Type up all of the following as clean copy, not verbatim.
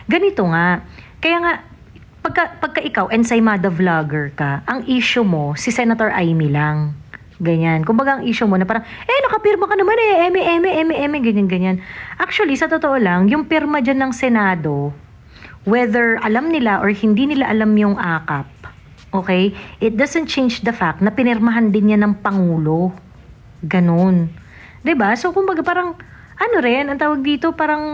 Ganito nga. Kaya nga, pagka ikaw, ensaymada vlogger ka, ang issue mo, si Senator Amy lang. Ganyan. Kumbaga ang issue mo na parang, nakapirma ka naman ganyan. Actually, sa totoo lang, yung pirma dyan ng Senado, whether alam nila or hindi nila alam yung AKAP, okay, it doesn't change the fact na pinirmahan din yan ng Pangulo. Ganon. 'Di ba? So, kumbaga parang, ano rin, ang tawag dito, parang,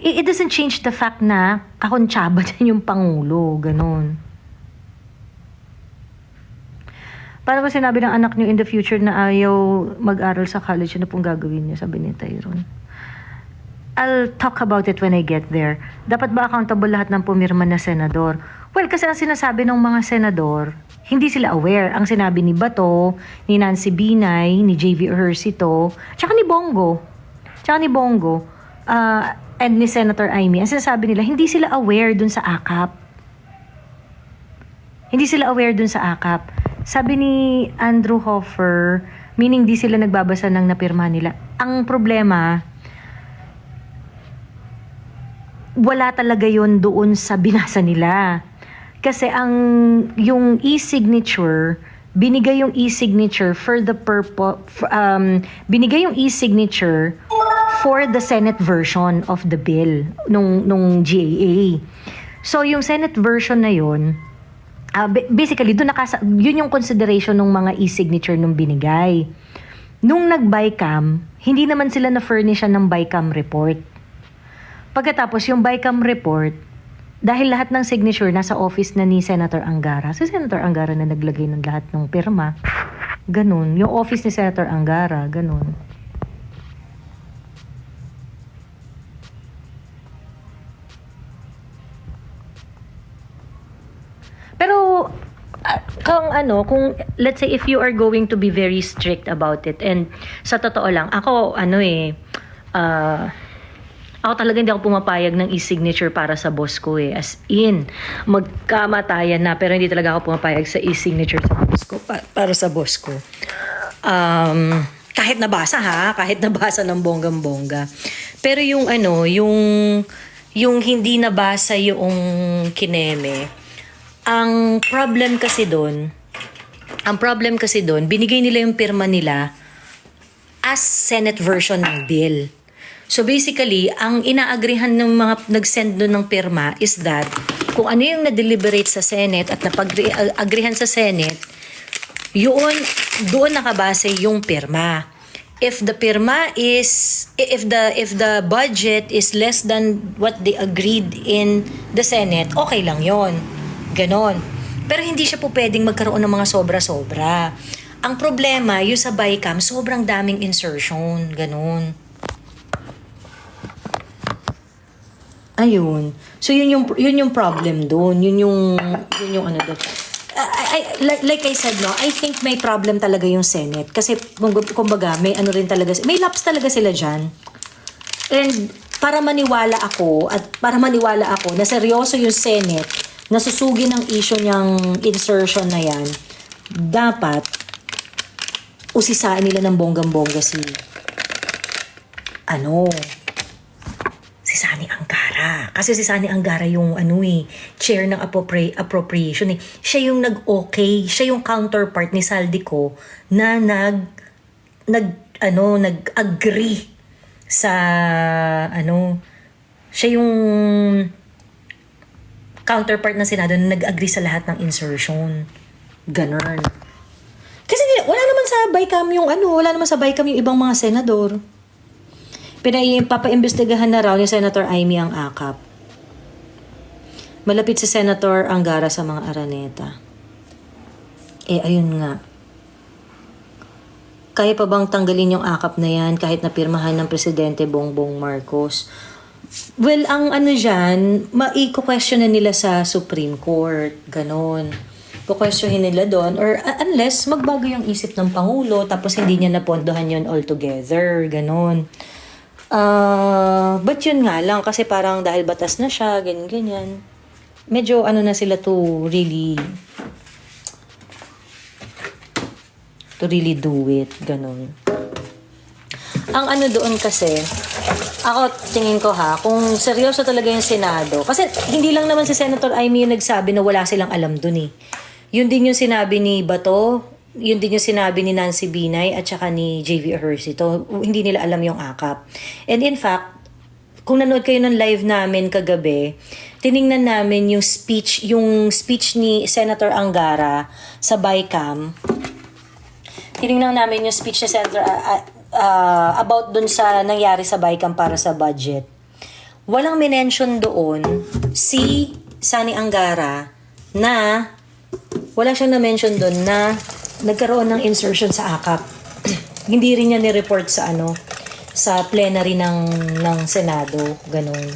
it doesn't change the fact na kakontsaba din yung Pangulo. Ganon. Paano ba sinabi ng anak niyo in the future na ayaw mag-aral sa college, ano pong gagawin niyo? Sabi ni Tyrone. I'll talk about it when I get there. Dapat ba accountable lahat ng pumirma na senador? Well, kasi ang sinasabi ng mga senador, hindi sila aware. Ang sinabi ni Bato, ni Nancy Binay, ni JV Ejercito, tsaka ni Bongo, and ni Senator Amy, ang sinasabi nila, hindi sila aware dun sa AKAP. Hindi sila aware dun sa AKAP. Sabi ni Andrew Hoffer, meaning di sila nagbabasa ng napirma nila. Ang problema, wala talaga yon doon sa binasa nila. Kasi yung e-signature, binigay yung e-signature for the binigay yung e-signature for the Senate version of the bill nung GAA. So yung Senate version na yon, basically, yun yung consideration ng mga e-signature nung binigay. Nung nag-BICAM, hindi naman sila na-furnish ng BICAM report. Pagkatapos, yung BICAM report, dahil lahat ng signature nasa office na ni Senator Angara, si Senator Angara na naglagay ng lahat ng pirma, ganun. Yung office ni Senator Angara, ganun. Pero kung let's say if you are going to be very strict about it, and sa totoo lang ako ako talaga hindi ako pumapayag ng e-signature para sa boss ko as in magkamatayan na, pero hindi talaga ako pumapayag sa e-signature sa boss ko para sa boss ko. Kahit nabasa ng bonggang-bongga, pero yung hindi nabasa yung kineme. Ang problem kasi doon, binigay nila yung pirma nila as Senate version ng bill. So basically, ang inaagrihan ng mga nag-send doon ng pirma is that kung ano yung na-deliberate sa Senate at napag-agrihan sa Senate, doon nakabase yung pirma. If the budget is less than what they agreed in the Senate, okay lang yon. Ganon. Pero hindi siya po pwedeng magkaroon ng mga sobra-sobra. Ang problema, yung sa BICAM, sobrang daming insertion. Ganon. Ayun. So, yun yung problem doon. Yun yung ano doon. Like I said, no, I think may problem talaga yung Senate. Kasi, kumbaga, may lapse talaga sila dyan. And, para maniwala ako na seryoso yung Senate, nasusugi ng issue niyang insertion na yan, dapat usisain nila ng bonggang-bongga si Sani Angara. Kasi si Sani Angara yung chair ng appropriation. Siya yung nag-okay, siya yung counterpart ni Saldico na nag-agree sa siya yung counterpart ng Senado na nag-agree sa lahat ng insertion. Ganon. Kasi wala naman sa BICAM yung ibang mga senador. Papaimbestigahan na raw ni Senator Amy ang AKAP. Malapit si Senator Angara sa mga Araneta. Ayun nga. Kaya pa bang tanggalin yung AKAP na yan kahit napirmahan ng Presidente Bongbong Marcos? Well, ang dyan, i-question na nila sa Supreme Court. Ganon. Kukwestiyonin nila doon. Or unless magbago yung isip ng Pangulo tapos hindi niya napondohan yun altogether. Ganon. But yun nga lang, kasi parang dahil batas na siya, ganyan. Medyo na sila to really do it. Ganon. Ang doon kasi, Ako, tingin ko kung seryoso talaga yung Senado, kasi hindi lang naman si Senator Amy yung nagsabi na wala silang alam dun eh. Yun din yung sinabi ni Bato, yun din yung sinabi ni Nancy Binay at saka ni JV Ejercito. Hindi nila alam yung AKAP. And in fact, kung nanood kayo ng live namin kagabi, tiningnan namin yung speech ni Senator Angara sa BICAM. Tiningnan namin yung speech ni Senator about dun sa nangyari sa BICAM para sa budget. Walang minention doon si Sani Angara na wala siyang na-mention doon na nagkaroon ng insertion sa AKAP. Hindi rin niya ni-report sa plenary ng Senado, ganun.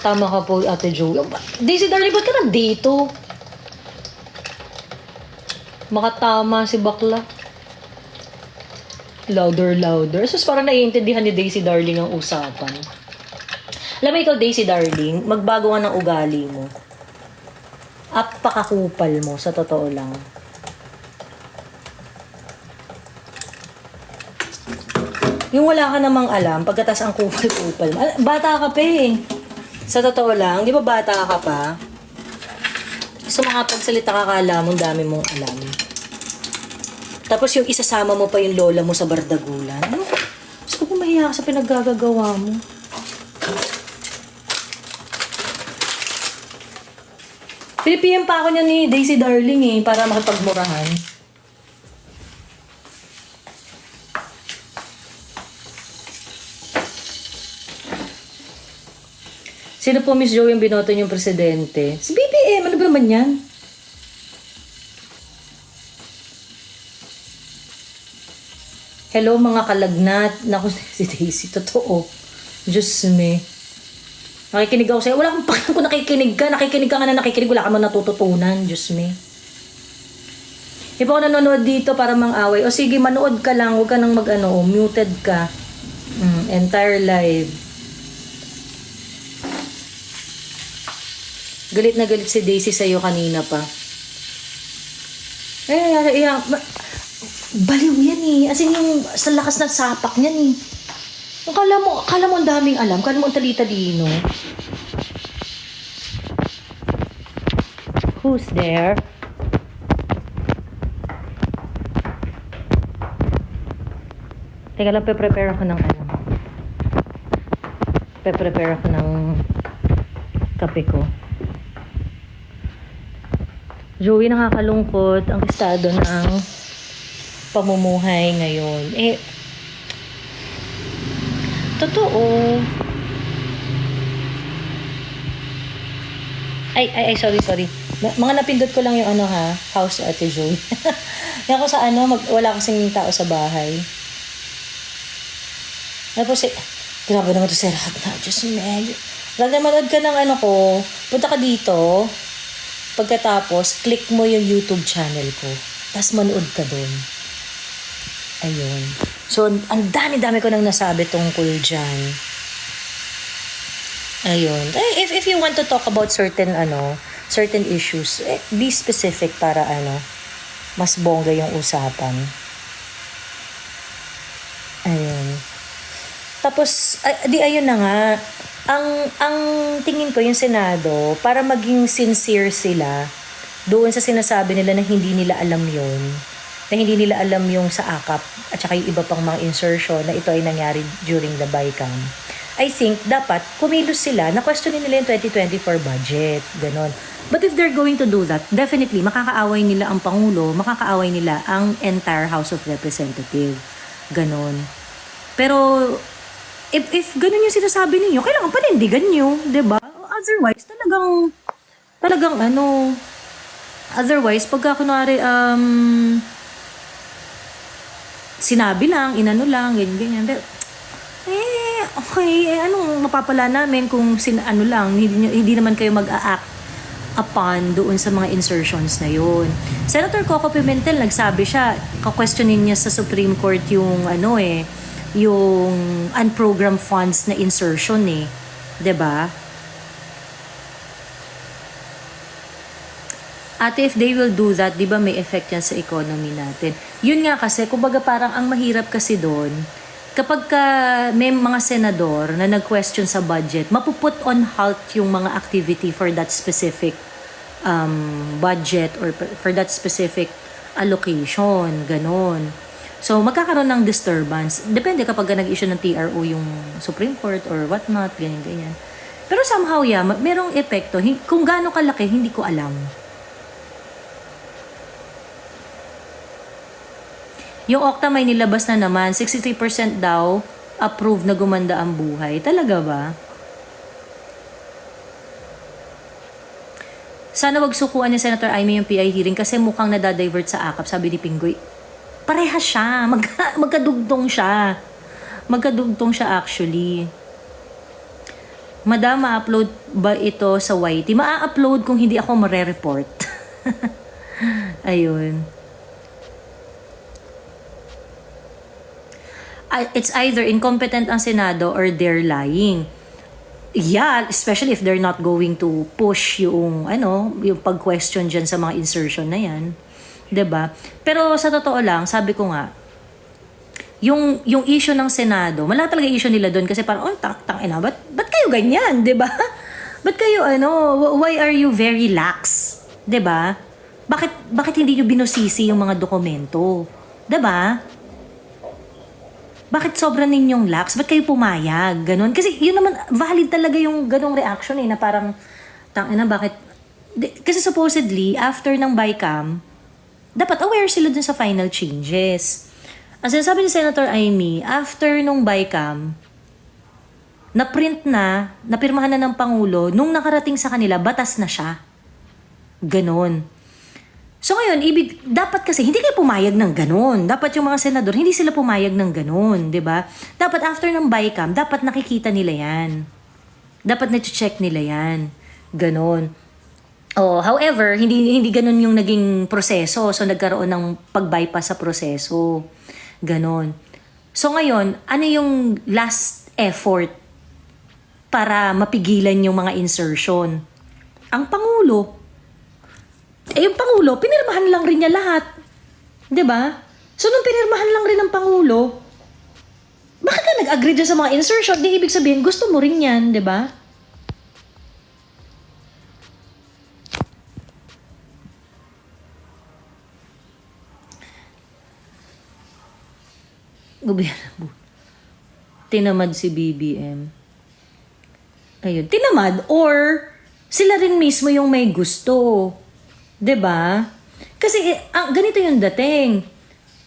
Tama ka po, Ate Jo. Daisy Darling, ba't ka nandito? Makatama si bakla. Louder. So, parang naiintindihan ni Daisy Darling ang usapan. Alam mo ikaw, Daisy Darling, magbago ka ng ugali mo. Apakakupal mo, sa totoo lang. Yung wala ka namang alam, pagkatas ang kupal-kupal mo. Bata ka pa eh. Sa totoo lang, di ba bata ka pa? So makapagsalita ka kala mong dami mong alam. Tapos yung isasama mo pa yung lola mo sa bardagulan. Ano? Gusto ko mahiya ka sa pinaggagawa mo. Pinipiyam pa ako niya ni Daisy Darling eh, para makipagmurahan. Sino po, Miss Jo, yung binoto niyong presidente? Si BBM, ano ba naman yan? Hello mga kalagnat. Naku, si Daisy, totoo. Diyos me. Nakikinig ako sa'yo. Wala kang pakialam kung nakikinig ka. Nakikinig ka nga na nakikinig. Wala ka mo natututunan. Diyos me. Di ba ako nanonood dito para mang-away? O sige, manood ka lang. Huwag ka nang muted ka. Entire live. Galit na galit si Daisy sa'yo kanina pa. Baliw yan eh. As in yung sa lakas ng sapak niyan eh. Kala mo ang daming alam. Kala mo ang talita-dino. Who's there? Teka lang, prepare ako ng prepare ako ng kape ko. Joey, nakakalungkot ang estado ng pamumuhay ngayon. Totoo. Sorry. Mga napindot ko lang yung house Ate Joey. Yan ako sa wala kasing tao sa bahay. Tapos grabe naman ito si Rahat na. Diyos me. Pag manood ka ng ko, punta ka dito. Pagkatapos, click mo yung YouTube channel ko. Tapos manood ka doon. Ayun. So, ang dami-dami ko nang nasabi tungkol dyan. Ayun. If you want to talk about certain issues, be specific para mas bongga yung usapan. Ayun. Tapos, ayun na nga. Ang tingin ko yung Senado, para maging sincere sila doon sa sinasabi nila na hindi nila alam yun, na hindi nila alam yung sa AKAP at saka yung iba pang mga insertion na ito ay nangyari during the BICAM. I think dapat kumilos sila na questionin nila yung 2024 budget. Ganon. But if they're going to do that, definitely makakaaway nila ang Pangulo, makakaaway nila ang entire House of Representatives. Ganon. Pero if ganun yung sinasabi ninyo, kailangan panindigan nyo, 'di ba? Otherwise, otherwise, pagka kunwari, sinabi lang, inano lang, ganyan. Okay, anong mapapala namin kung hindi naman kayo mag-a-act upon doon sa mga insertions na yun. Senator Coco Pimentel, nagsabi siya, ka-questionin niya sa Supreme Court yung yung unprogrammed funds na insertion eh. 'Di ba? Ate, if they will do that, di ba may effect yan sa economy natin? Yun nga kasi, kumbaga parang ang mahirap kasi doon, kapag may mga senador na nag-question sa budget, mapuput on halt yung mga activity for that specific budget or for that specific allocation, ganon. So, magkakaroon ng disturbance. Depende kapag nag-issue ng TRO yung Supreme Court or whatnot, ganyan-ganyan. Pero somehow, yeah, merong epekto. Kung gaano kalaki, hindi ko alam. Yung Okta may nilabas na naman, 63% daw approve na gumanda ang buhay. Talaga ba? Sana wag sukuan ni Senator Amy yung PI hearing kasi mukhang nadadivert sa akap, sabi ni Pinggoy. Parehas siya. Magkadugtong siya. Magkadugtong siya actually. Madam, ma-upload ba ito sa YT? Ma-upload kung hindi ako mare-report. Ayun. It's either incompetent ang Senado or they're lying. Yeah, especially if they're not going to push yung yung pag-question dyan sa mga insertion na yan. 'Di ba? Pero sa totoo lang, sabi ko nga, yung issue ng Senado, malaki talaga issue nila doon kasi parang, tangina, ba't kayo ganyan, 'di ba? Ba't kayo why are you very lax? 'Di ba? Bakit hindi niyo binusisi yung mga dokumento? 'Di ba? Bakit sobrang ninyong lax? Ba't kayo pumayag? Ganon. Kasi yun naman, valid talaga yung ganong reaction na parang, tangina, bakit? Kasi supposedly, after ng BICAM, dapat aware sila dun sa final changes. Ang sinasabi ni Senator Amy, after nung BICAM, na-print na, napirmahan na ng Pangulo, nung nakarating sa kanila, batas na siya. Ganon. So ngayon, dapat kasi hindi kayo pumayag ng ganun. Dapat yung mga senador, hindi sila pumayag ng ganun, 'di ba? Dapat after ng BICAM, dapat nakikita nila 'yan. Dapat na-check nila 'yan. Ganun. However, hindi ganun yung naging proseso. So nagkaroon ng pag-bypass sa proseso. Ganun. So ngayon, ano yung last effort para mapigilan yung mga insertion? Ang Pangulo. Yung Pangulo, pinirmahan lang rin niya lahat. 'Di ba? So, nung pinirmahan lang rin ng Pangulo, bakit ka nag-agree dyan sa mga insertion? Di ibig sabihin, gusto mo rin yan, 'di ba? Gobyerno. Tinamad si BBM. Ayun, tinamad or sila rin mismo yung may gusto. 'Di ba? Kasi ganito yung dating.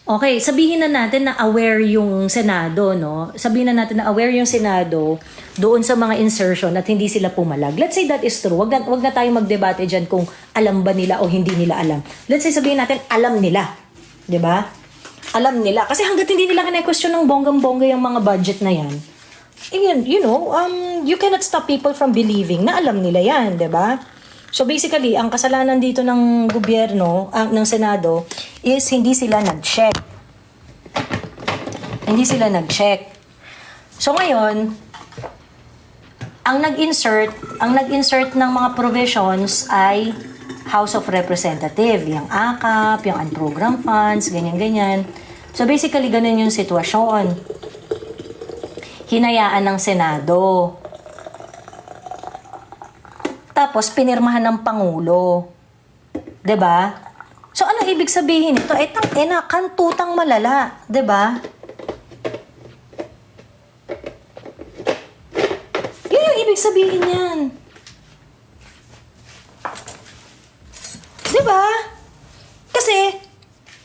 Okay, sabihin na natin na aware yung Senado, no? Sabihin na natin na aware yung Senado doon sa mga insertion at hindi sila pumalag. Let's say that is true. Wag na tayong magdebate diyan kung alam ba nila o hindi nila alam. Let's say sabihin natin alam nila. 'Di ba? Alam nila. Kasi hangga't hindi nila kine-question ng bonggang-bongga yung mga budget na yan, you cannot stop people from believing na alam nila yan, 'di ba? So basically, ang kasalanan dito ng gobyerno, ng Senado, is hindi sila nag-check. Hindi sila nag-check. So ngayon, ang nag-insert ng mga provisions ay House of Representative, yung AKAP, yung unprogrammed funds, ganyan-ganyan. So basically, ganun yung sitwasyon. Hinayaan ng Senado. Tapos, pinirmahan ng Pangulo. 'Di ba? So, ano ibig sabihin ito? Kantutang malala. 'Di ba? Yun yung ibig sabihin yan. 'Di ba? Kasi,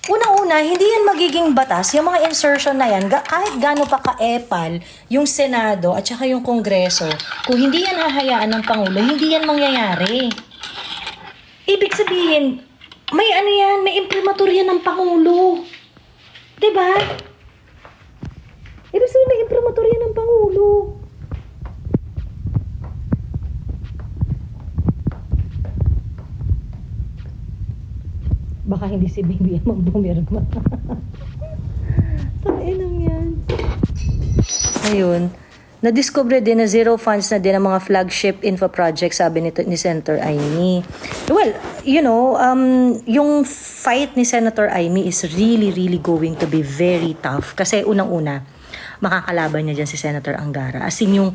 unang-una, hindi yan magiging batas. Yung mga insertion na yan, kahit gaano pa ka-epal yung Senado at saka yung Kongreso, kung hindi yan hahayaan ng Pangulo, hindi yan mangyayari. Ibig sabihin, may imprimatur yan ng Pangulo. 'Di ba? Ibig sabihin, may imprimatur yan ng Pangulo. Baka hindi si BBM ang bumirma. Tainang yan. Ayun. Na-discover din na zero funds na din ang mga flagship info projects, sabi ni Senator Amy. Well, yung fight ni Senator Amy is really, really going to be very tough. Kasi unang-una, makakalaban niya dyan si Senator Angara. As in yung